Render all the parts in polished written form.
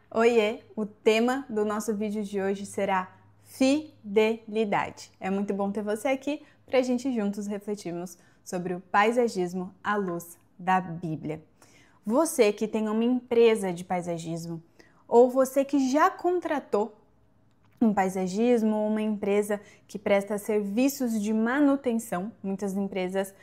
Oiê! O tema do nosso vídeo de hoje será fidelidade. É muito bom ter você aqui para a gente juntos refletirmos sobre o paisagismo à luz da Bíblia. Você que tem uma empresa de paisagismo ou você que já contratou um paisagismo ou uma empresa que presta serviços de manutenção, muitas empresas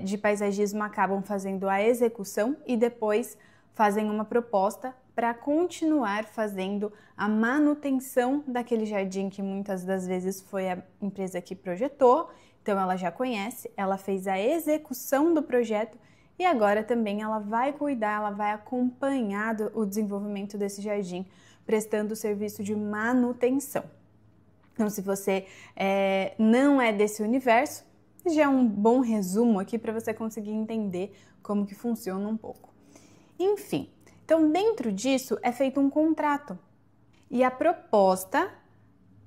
de paisagismo acabam fazendo a execução e depois fazem uma proposta para continuar fazendo a manutenção daquele jardim que muitas das vezes foi a empresa que projetou, então ela já conhece, ela fez a execução do projeto e agora também ela vai cuidar, ela vai acompanhar o desenvolvimento desse jardim, prestando o serviço de manutenção. Então, se você não é desse universo, já é um bom resumo aqui para você conseguir entender como que funciona um pouco. Enfim, então dentro disso é feito um contrato e a proposta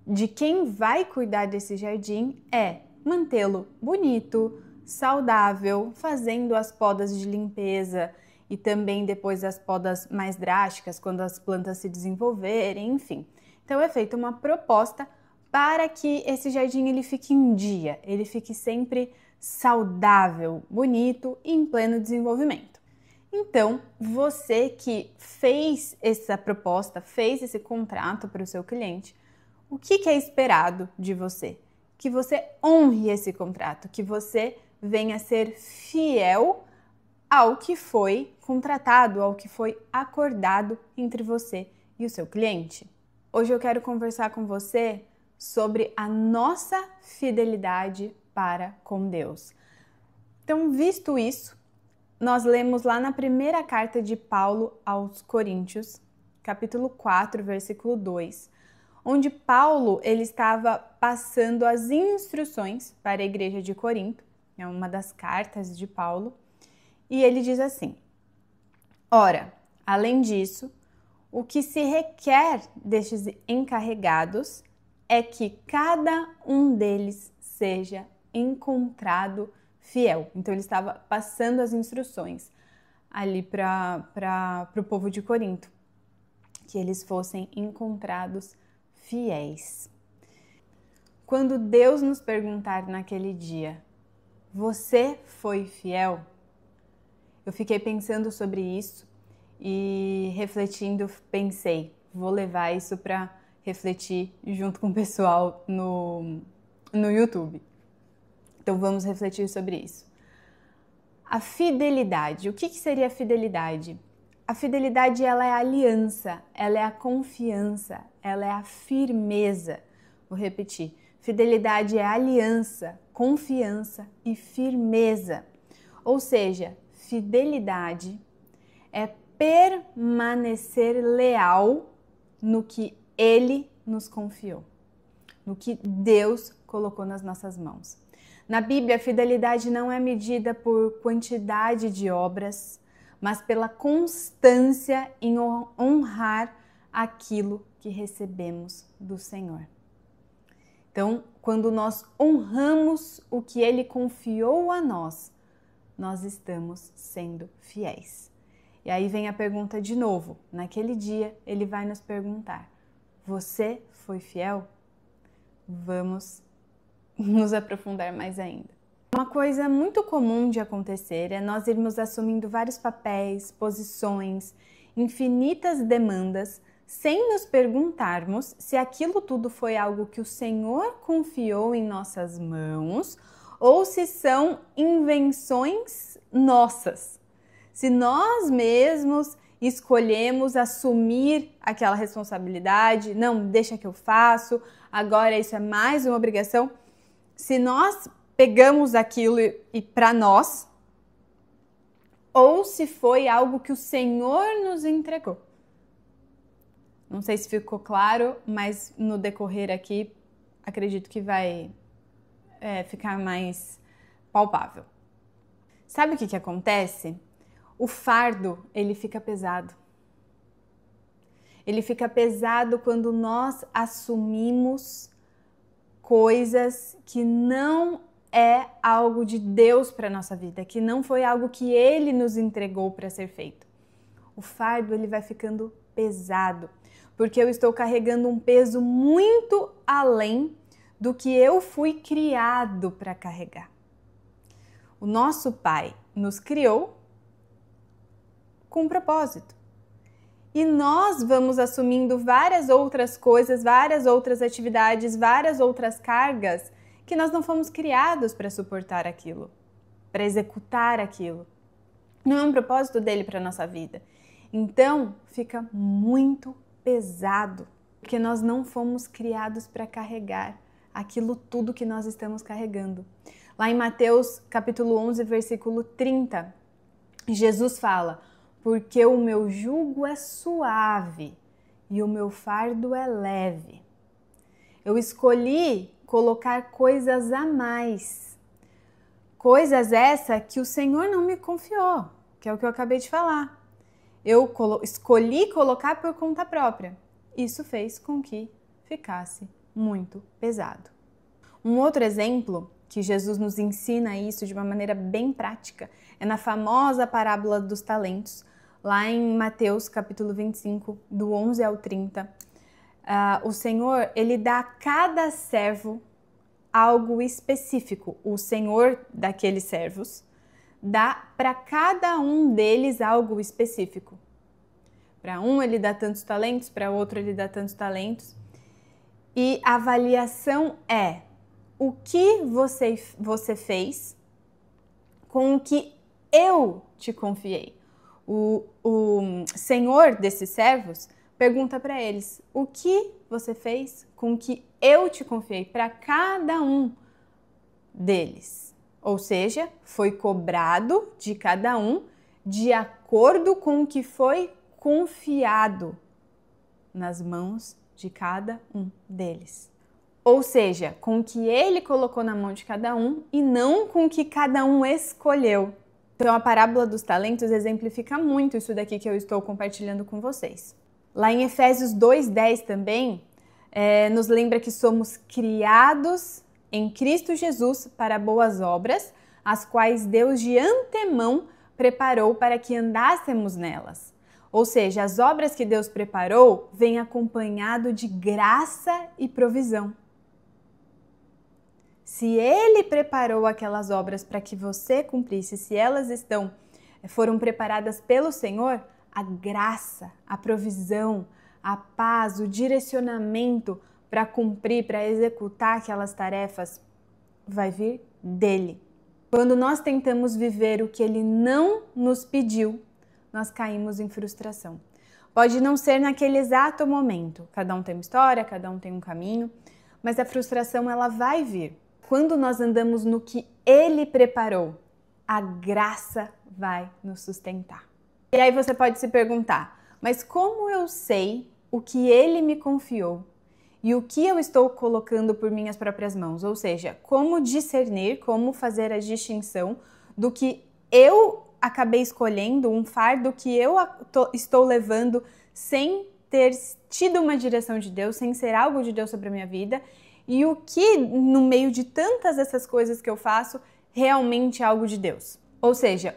de quem vai cuidar desse jardim é mantê-lo bonito, saudável, fazendo as podas de limpeza e também depois as podas mais drásticas, quando as plantas se desenvolverem, enfim. Então é feita uma proposta para que esse jardim ele fique em dia, ele fique sempre saudável, bonito e em pleno desenvolvimento. Então, você que fez essa proposta, fez esse contrato para o seu cliente, o que é esperado de você? Que você honre esse contrato, que você venha ser fiel ao que foi contratado, ao que foi acordado entre você e o seu cliente. Hoje eu quero conversar com você sobre a nossa fidelidade para com Deus. Então, visto isso, nós lemos lá na primeira carta de Paulo aos Coríntios, capítulo 4, versículo 2, onde Paulo ele estava passando as instruções para a igreja de Corinto, é uma das cartas de Paulo, e ele diz assim: ora, além disso, o que se requer destes encarregados é que cada um deles seja encontrado fiel. Então ele estava passando as instruções ali para o povo de Corinto, que eles fossem encontrados fiéis. Quando Deus nos perguntar naquele dia, você foi fiel? Eu fiquei pensando sobre isso e refletindo, pensei, vou levar isso para refletir junto com o pessoal no YouTube. Então vamos refletir sobre isso. A fidelidade, o que seria a fidelidade? A fidelidade ela é a aliança, ela é a confiança, ela é a firmeza. Vou repetir, fidelidade é aliança, confiança e firmeza. Ou seja, fidelidade é permanecer leal no que Ele nos confiou, no que Deus colocou nas nossas mãos. Na Bíblia, a fidelidade não é medida por quantidade de obras, mas pela constância em honrar aquilo que recebemos do Senhor. Então, quando nós honramos o que Ele confiou a nós, nós estamos sendo fiéis. E aí vem a pergunta de novo. Naquele dia, Ele vai nos perguntar: você foi fiel? Vamos nos aprofundar mais ainda. Uma coisa muito comum de acontecer é nós irmos assumindo vários papéis, posições, infinitas demandas, sem nos perguntarmos se aquilo tudo foi algo que o Senhor confiou em nossas mãos ou se são invenções nossas. Se nós mesmos escolhemos assumir aquela responsabilidade, não, deixa que eu faço, agora isso é mais uma obrigação. Se nós pegamos aquilo e para nós, ou se foi algo que o Senhor nos entregou. Não sei se ficou claro, mas no decorrer aqui, acredito que vai ficar mais palpável. Sabe o que acontece? O fardo, ele fica pesado. Ele fica pesado quando nós assumimos coisas que não é algo de Deus para a nossa vida, que não foi algo que Ele nos entregou para ser feito. O fardo ele vai ficando pesado, porque eu estou carregando um peso muito além do que eu fui criado para carregar. O nosso Pai nos criou com um propósito. E nós vamos assumindo várias outras coisas, várias outras atividades, várias outras cargas que nós não fomos criados para suportar aquilo, para executar aquilo. Não é um propósito dele para a nossa vida. Então, fica muito pesado, porque nós não fomos criados para carregar aquilo tudo que nós estamos carregando. Lá em Mateus capítulo 11, versículo 30, Jesus fala: porque o meu jugo é suave e o meu fardo é leve. Eu escolhi colocar coisas a mais. Coisas essa que o Senhor não me confiou, que é o que eu acabei de falar. Eu escolhi colocar por conta própria. Isso fez com que ficasse muito pesado. Um outro exemplo que Jesus nos ensina isso de uma maneira bem prática é na famosa parábola dos talentos, lá em Mateus capítulo 25, do 11 ao 30. O Senhor, ele dá a cada servo algo específico. O Senhor daqueles servos dá para cada um deles algo específico. Para um ele dá tantos talentos, para outro ele dá tantos talentos. E a avaliação é: o que você fez com o que eu te confiei? O Senhor desses servos pergunta para eles: o que você fez com o que eu te confiei? Para cada um deles. Ou seja, foi cobrado de cada um de acordo com o que foi confiado nas mãos de cada um deles. Ou seja, com o que ele colocou na mão de cada um e não com o que cada um escolheu. Então a parábola dos talentos exemplifica muito isso daqui que eu estou compartilhando com vocês. Lá em Efésios 2:10 também, nos lembra que somos criados em Cristo Jesus para boas obras, as quais Deus de antemão preparou para que andássemos nelas. Ou seja, as obras que Deus preparou vêm acompanhado de graça e provisão. Se Ele preparou aquelas obras para que você cumprisse, se elas foram preparadas pelo Senhor, a graça, a provisão, a paz, o direcionamento para cumprir, para executar aquelas tarefas, vai vir dele. Quando nós tentamos viver o que Ele não nos pediu, nós caímos em frustração. Pode não ser naquele exato momento, cada um tem uma história, cada um tem um caminho, mas a frustração ela vai vir. Quando nós andamos no que Ele preparou, a graça vai nos sustentar. E aí você pode se perguntar: mas como eu sei o que Ele me confiou e o que eu estou colocando por minhas próprias mãos? Ou seja, como discernir, como fazer a distinção do que eu acabei escolhendo, um fardo que eu estou levando sem ter tido uma direção de Deus, sem ser algo de Deus sobre a minha vida, e o que, no meio de tantas essas coisas que eu faço, realmente é algo de Deus. Ou seja,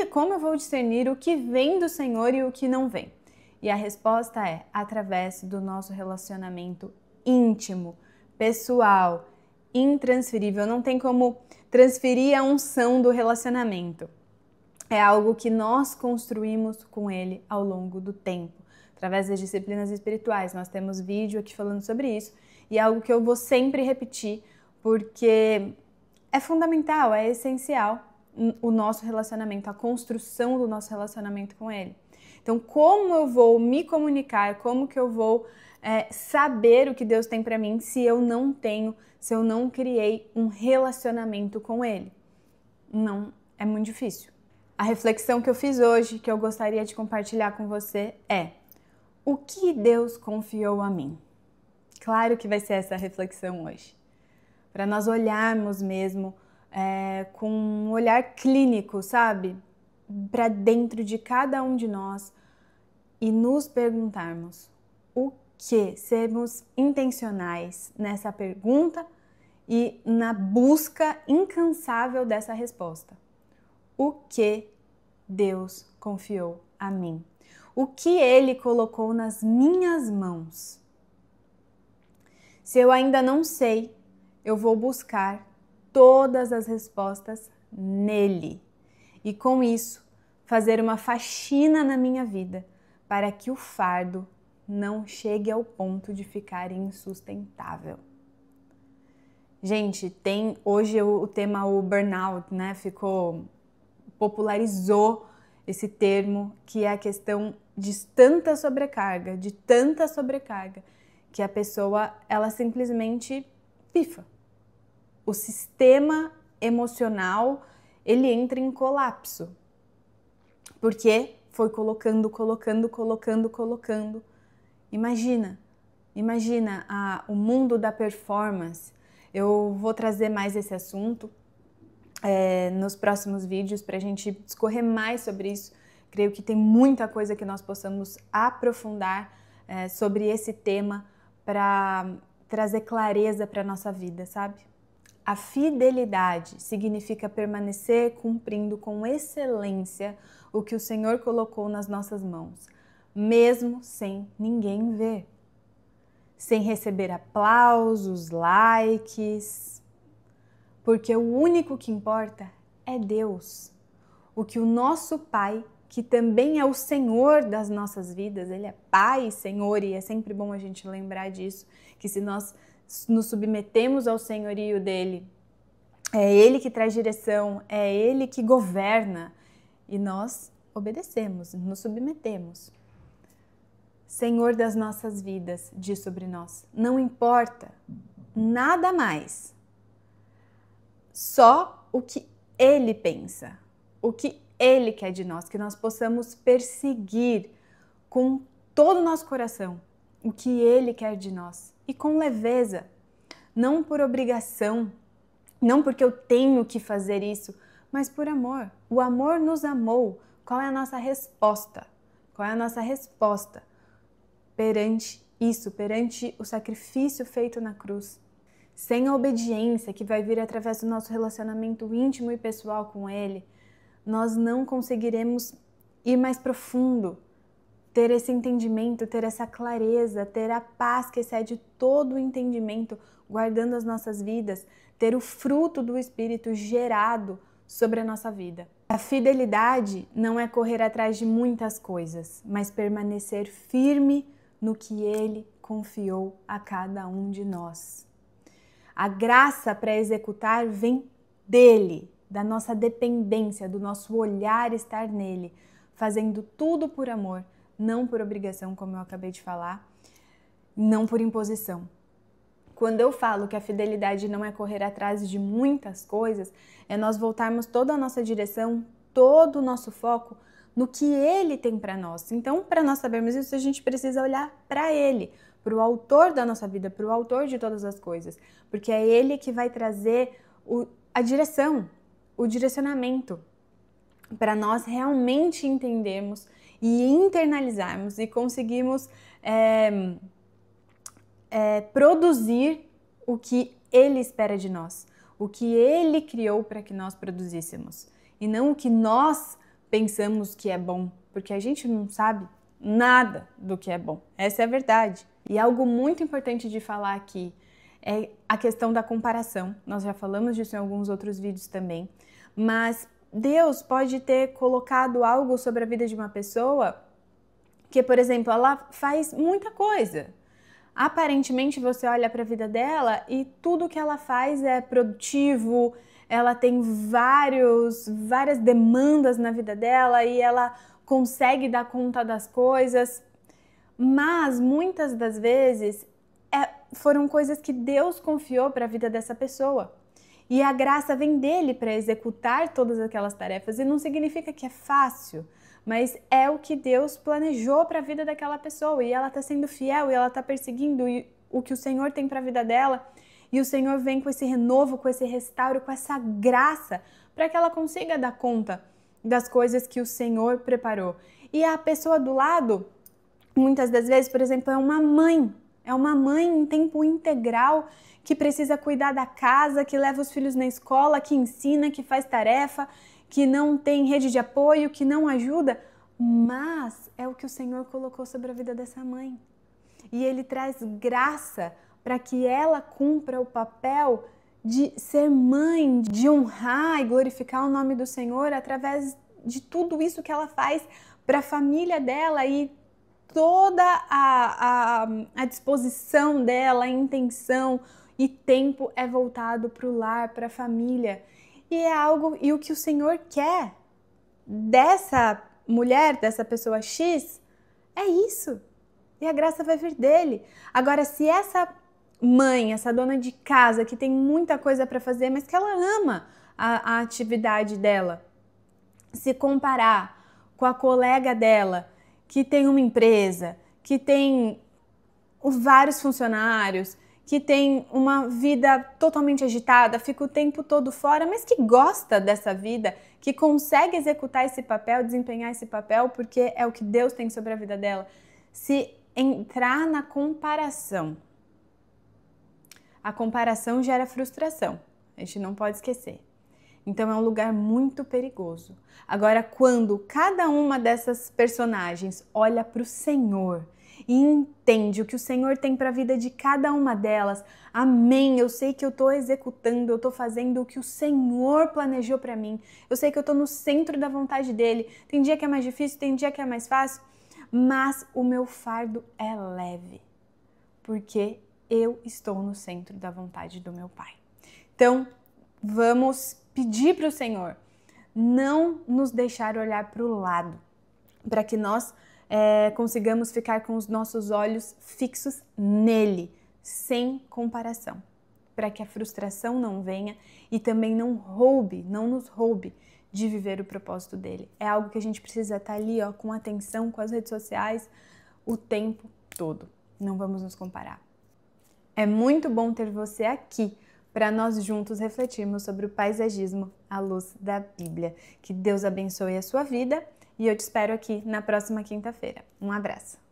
como eu vou discernir o que vem do Senhor e o que não vem? E a resposta é através do nosso relacionamento íntimo, pessoal, intransferível. Não tem como transferir a unção do relacionamento. É algo que nós construímos com Ele ao longo do tempo, através das disciplinas espirituais. Nós temos vídeo aqui falando sobre isso. E é algo que eu vou sempre repetir, porque é fundamental, é essencial o nosso relacionamento, a construção do nosso relacionamento com Ele. Então, como eu vou me comunicar, como que eu vou saber o que Deus tem para mim se eu não criei um relacionamento com Ele? Não, é muito difícil. A reflexão que eu fiz hoje, que eu gostaria de compartilhar com você é: o que Deus confiou a mim? Claro que vai ser essa reflexão hoje, para nós olharmos mesmo com um olhar clínico, sabe? Para dentro de cada um de nós e nos perguntarmos o que, sermos intencionais nessa pergunta e na busca incansável dessa resposta. O que Deus confiou a mim? o que Ele colocou nas minhas mãos. Se eu ainda não sei, eu vou buscar todas as respostas nele. E com isso, fazer uma faxina na minha vida para que o fardo não chegue ao ponto de ficar insustentável. Gente, hoje o tema o burnout, né? Popularizou esse termo, que é a questão de tanta sobrecarga, que a pessoa, ela simplesmente pifa. O sistema emocional, ele entra em colapso. Porque foi colocando. Imagina o mundo da performance. Eu vou trazer mais esse assunto nos próximos vídeos para a gente discorrer mais sobre isso. Creio que tem muita coisa que nós possamos aprofundar sobre esse tema para trazer clareza para a nossa vida, sabe? A fidelidade significa permanecer cumprindo com excelência o que o Senhor colocou nas nossas mãos, mesmo sem ninguém ver, sem receber aplausos, likes, porque o único que importa é Deus. O que o nosso Pai, que também é o Senhor das nossas vidas, Ele é Pai e Senhor, e é sempre bom a gente lembrar disso, que se nós nos submetemos ao senhorio dele, é Ele que traz direção, é Ele que governa, e nós obedecemos, nos submetemos. Senhor das nossas vidas, diz sobre nós, não importa nada mais, só o que Ele pensa, o que Ele quer de nós, que nós possamos perseguir com todo o nosso coração o que Ele quer de nós, e com leveza, não por obrigação, não porque eu tenho que fazer isso, mas por amor. O amor nos amou. Qual é a nossa resposta? Qual é a nossa resposta perante isso, perante o sacrifício feito na cruz? Sem a obediência que vai vir através do nosso relacionamento íntimo e pessoal com Ele, nós não conseguiremos ir mais profundo, ter esse entendimento, ter essa clareza, ter a paz que excede todo o entendimento, guardando as nossas vidas, ter o fruto do Espírito gerado sobre a nossa vida. A fidelidade não é correr atrás de muitas coisas, mas permanecer firme no que Ele confiou a cada um de nós. A graça para executar vem dele, da nossa dependência, do nosso olhar estar nele, fazendo tudo por amor, não por obrigação, como eu acabei de falar, não por imposição. Quando eu falo que a fidelidade não é correr atrás de muitas coisas, é nós voltarmos toda a nossa direção, todo o nosso foco no que Ele tem para nós. Então, para nós sabermos isso, a gente precisa olhar para Ele, para o autor da nossa vida, para o autor de todas as coisas, porque é Ele que vai trazer a direção, o direcionamento, para nós realmente entendermos e internalizarmos e conseguirmos produzir o que Ele espera de nós, o que Ele criou para que nós produzíssemos, e não o que nós pensamos que é bom, porque a gente não sabe nada do que é bom. Essa é a verdade. E algo muito importante de falar aqui é a questão da comparação. Nós já falamos disso em alguns outros vídeos também, mas Deus pode ter colocado algo sobre a vida de uma pessoa que, por exemplo, ela faz muita coisa. Aparentemente você olha para a vida dela e tudo que ela faz é produtivo, ela tem várias demandas na vida dela e ela consegue dar conta das coisas, mas muitas das vezes foram coisas que Deus confiou para a vida dessa pessoa. E a graça vem dele para executar todas aquelas tarefas. E não significa que é fácil, mas é o que Deus planejou para a vida daquela pessoa. E ela está sendo fiel e ela está perseguindo o que o Senhor tem para a vida dela. E o Senhor vem com esse renovo, com esse restauro, com essa graça para que ela consiga dar conta das coisas que o Senhor preparou. E a pessoa do lado, muitas das vezes, por exemplo, é uma mãe em tempo integral que precisa cuidar da casa, que leva os filhos na escola, que ensina, que faz tarefa, que não tem rede de apoio, que não ajuda, mas é o que o Senhor colocou sobre a vida dessa mãe. E Ele traz graça para que ela cumpra o papel de ser mãe, de honrar e glorificar o nome do Senhor através de tudo isso que ela faz para a família dela e toda a disposição dela, a intenção e tempo é voltado para o lar, para a família. E o que o Senhor quer dessa mulher, dessa pessoa X, é isso. E a graça vai vir dele. Agora, se essa mãe, essa dona de casa que tem muita coisa para fazer, mas que ela ama a atividade dela, se comparar com a colega dela que tem uma empresa, que tem vários funcionários, que tem uma vida totalmente agitada, fica o tempo todo fora, mas que gosta dessa vida, que consegue executar esse papel, desempenhar esse papel, porque é o que Deus tem sobre a vida dela. Se entrar na comparação, a comparação gera frustração, a gente não pode esquecer. Então é um lugar muito perigoso. Agora, quando cada uma dessas personagens olha para o Senhor e entende o que o Senhor tem para a vida de cada uma delas, amém, eu sei que eu estou executando, eu estou fazendo o que o Senhor planejou para mim, eu sei que eu estou no centro da vontade dele, tem dia que é mais difícil, tem dia que é mais fácil, mas o meu fardo é leve, porque eu estou no centro da vontade do meu Pai. Então, vamos pedir para o Senhor não nos deixar olhar para o lado, para que nós consigamos ficar com os nossos olhos fixos nele, sem comparação, para que a frustração não venha e também não nos roube de viver o propósito dele. É algo que a gente precisa estar ali, com atenção, com as redes sociais, o tempo todo. Não vamos nos comparar. É muito bom ter você aqui para nós juntos refletirmos sobre o paisagismo à luz da Bíblia. Que Deus abençoe a sua vida e eu te espero aqui na próxima quinta-feira. Um abraço!